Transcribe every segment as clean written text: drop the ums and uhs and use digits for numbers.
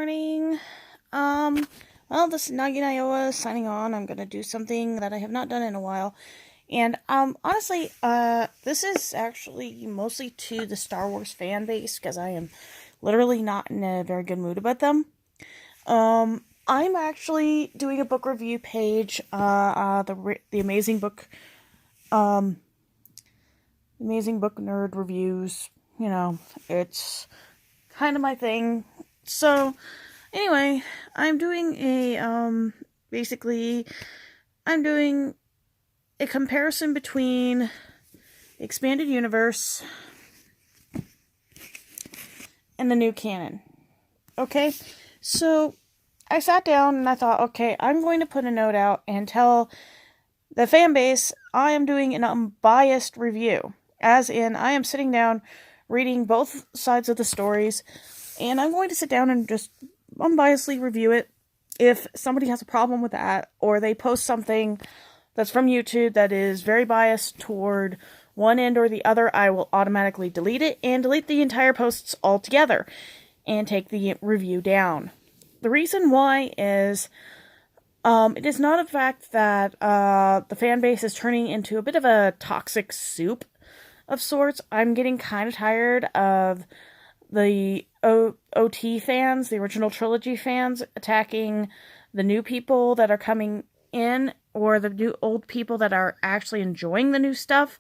morning. This is Nagi Iowa signing on. I'm gonna do something that I have not done in a while. And, honestly, this is actually mostly to the Star Wars fan base, because I am literally not in a very good mood about them. I'm actually doing a book review page, the Amazing Book Nerd Reviews. You know, it's kind of my thing. So, anyway, I'm doing I'm doing a comparison between Expanded Universe and the new canon. Okay? So, I sat down and I thought, okay, I'm going to put a note out and tell the fan base I am doing an unbiased review. As in, I am sitting down, reading both sides of the stories, and I'm going to sit down and just unbiasedly review it. If somebody has a problem with that, or they post something that's from YouTube that is very biased toward one end or the other, I will automatically delete it and delete the entire posts altogether and take the review down. The reason why is it is not a fact that the fan base is turning into a bit of a toxic soup of sorts. I'm getting kind of tired of the OT fans, the original trilogy fans, attacking the new people that are coming in, or the new old people that are actually enjoying the new stuff.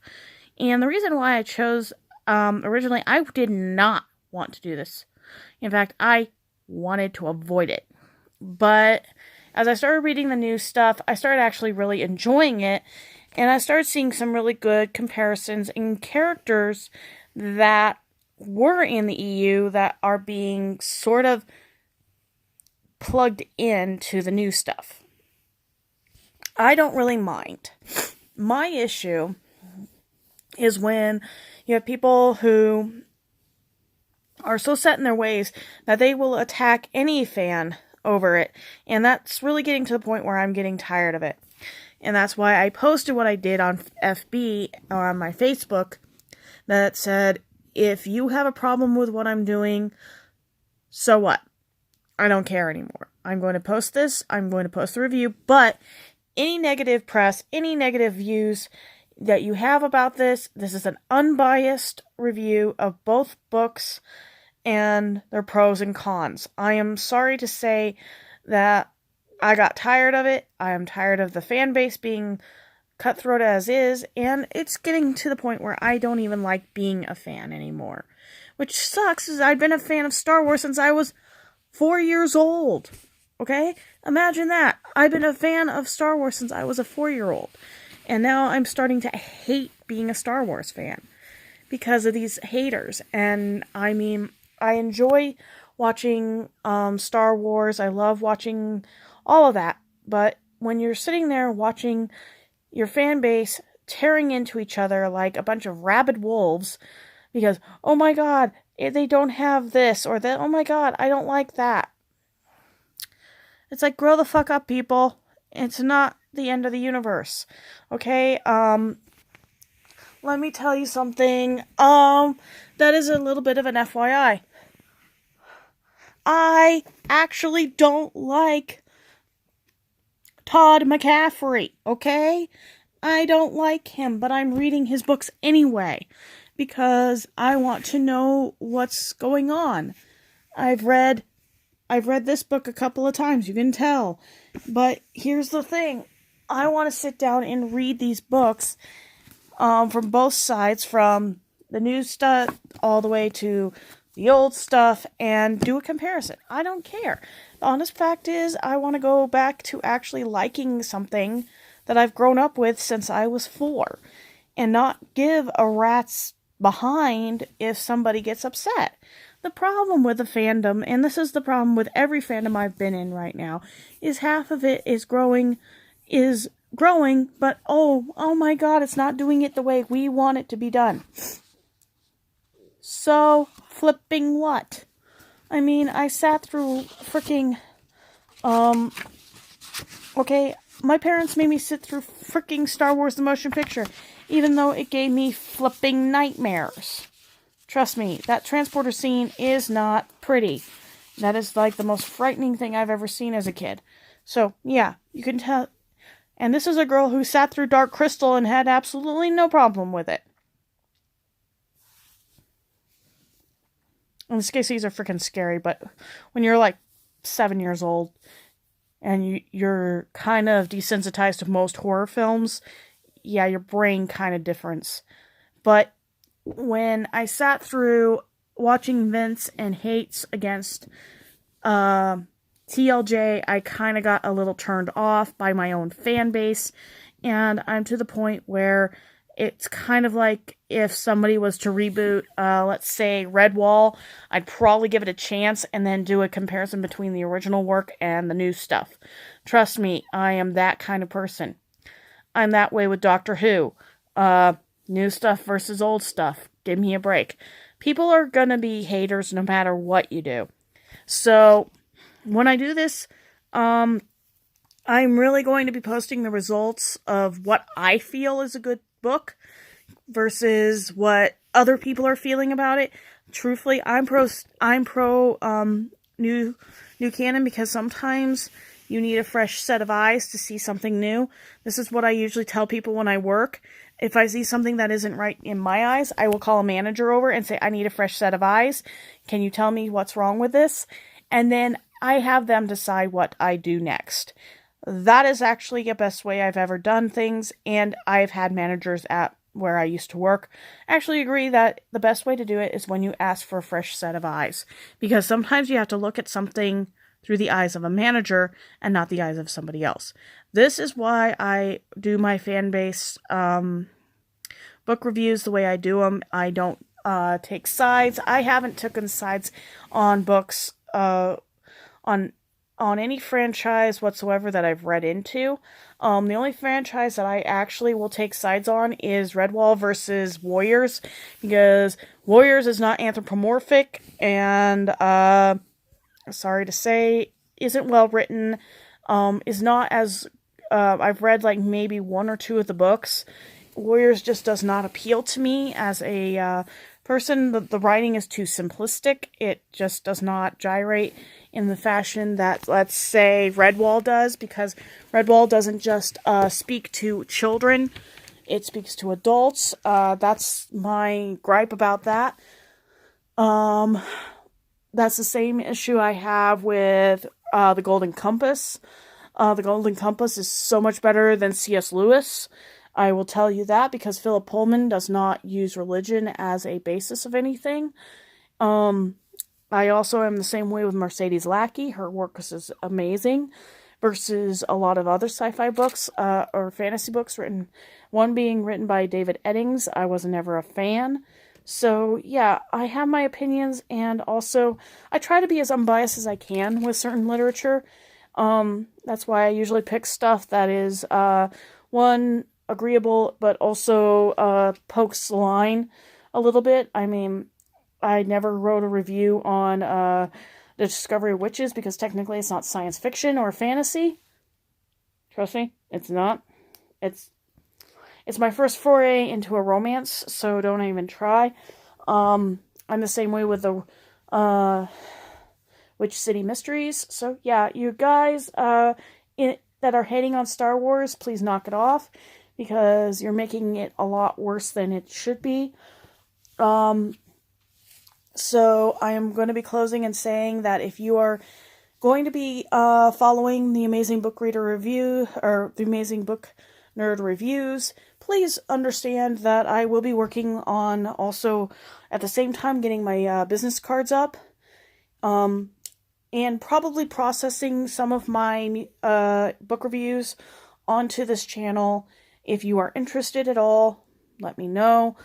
And the reason why I chose, originally, I did not want to do this. In fact, I wanted to avoid it. But as I started reading the new stuff, I started actually really enjoying it, and I started seeing some really good comparisons in characters that were in the EU that are being sort of plugged into the new stuff. I don't really mind. My issue is when you have people who are so set in their ways that they will attack any fan over it, and that's really getting to the point where I'm getting tired of it. And that's why I posted what I did on FB, on my Facebook, that said, if you have a problem with what I'm doing, so what? I don't care anymore. I'm going to post this, I'm going to post the review, but any negative press, any negative views that you have about this is an unbiased review of both books and their pros and cons. I am sorry to say that I got tired of it. I am tired of the fan base being cutthroat as is, and it's getting to the point where I don't even like being a fan anymore. Which sucks, is I've been a fan of Star Wars since I was 4 years old. Okay? Imagine that. I've been a fan of Star Wars since I was a 4-year-old. And now I'm starting to hate being a Star Wars fan because of these haters. And I mean, I enjoy watching Star Wars. I love watching all of that. But when you're sitting there watching your fan base tearing into each other like a bunch of rabid wolves because, oh my god, they don't have this, or that, oh my god, I don't like that. It's like, grow the fuck up, people. It's not the end of the universe. Okay? Let me tell you something. That is a little bit of an FYI. I actually don't like Todd McCaffrey, okay? I don't like him, but I'm reading his books anyway, because I want to know what's going on. I've read this book a couple of times, you can tell. But here's the thing. I want to sit down and read these books from both sides, from the new stuff all the way to the old stuff, and do a comparison. I don't care. The honest fact is, I want to go back to actually liking something that I've grown up with since I was 4, and not give a rat's behind if somebody gets upset. The problem with the fandom, and this is the problem with every fandom I've been in right now, is half of it is growing, but oh my god, it's not doing it the way we want it to be done. So, flipping what? I mean, I sat through freaking, okay, my parents made me sit through freaking Star Wars the Motion Picture, even though it gave me flipping nightmares. Trust me, that transporter scene is not pretty. That is like the most frightening thing I've ever seen as a kid. So, yeah, you can tell. And this is a girl who sat through Dark Crystal and had absolutely no problem with it. And the scares are freaking scary, but when you're like 7 years old and you're kind of desensitized to most horror films, yeah, your brain kind of differs. But when I sat through watching Vince and Hates against TLJ, I kind of got a little turned off by my own fan base, and I'm to the point where it's kind of like if somebody was to reboot, let's say, Redwall, I'd probably give it a chance and then do a comparison between the original work and the new stuff. Trust me, I am that kind of person. I'm that way with Doctor Who. New stuff versus old stuff. Give me a break. People are gonna be haters no matter what you do. So, when I do this, I'm really going to be posting the results of what I feel is a good book versus what other people are feeling about it. Truthfully, I'm pro new canon because sometimes you need a fresh set of eyes to see something new. This is what I usually tell people when I work. If I see something that isn't right in my eyes, I will call a manager over and say, I need a fresh set of eyes. Can you tell me what's wrong with this? And then I have them decide what I do next. That is actually the best way I've ever done things, and I've had managers at where I used to work actually agree that the best way to do it is when you ask for a fresh set of eyes. Because sometimes you have to look at something through the eyes of a manager and not the eyes of somebody else. This is why I do my fan base book reviews the way I do them. I don't take sides. I haven't taken sides on books on any franchise whatsoever that I've read into. The only franchise that I actually will take sides on is Redwall versus Warriors, because Warriors is not anthropomorphic and sorry to say isn't well written, is not as I've read like maybe one or two of the books. Warriors just does not appeal to me as a person. The writing is too simplistic. It just does not gyrate in the fashion that, let's say, Redwall does, because Redwall doesn't just speak to children, it speaks to adults. That's my gripe about that. That's the same issue I have with The Golden Compass. The Golden Compass is so much better than C.S. Lewis. I will tell you that, because Philip Pullman does not use religion as a basis of anything. I also am the same way with Mercedes Lackey. Her work is amazing, versus a lot of other sci-fi books or fantasy books one being written by David Eddings. I was never a fan. So, yeah, I have my opinions, and also I try to be as unbiased as I can with certain literature. That's why I usually pick stuff that is, one, agreeable, but also pokes the line a little bit. I mean, I never wrote a review on The Discovery of Witches, because technically it's not science fiction or fantasy. Trust me, it's not. It's my first foray into a romance, so don't even try. I'm the same way with the Witch City Mysteries. So yeah, you guys that are hating on Star Wars, please knock it off, because you're making it a lot worse than it should be. So I am going to be closing and saying that if you are going to be following the Amazing Book Reader review, or the Amazing Book Nerd reviews, please understand that I will be working on also at the same time getting my business cards up, and probably processing some of my book reviews onto this channel. If you are interested at all, let me know.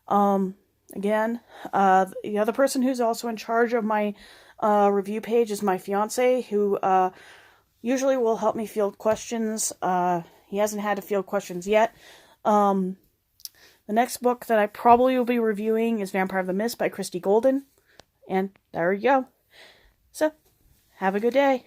Again, the other person who's also in charge of my review page is my fiance, who usually will help me field questions. He hasn't had to field questions yet. The next book that I probably will be reviewing is Vampire of the Mist by Christy Golden. And there you go. So, have a good day.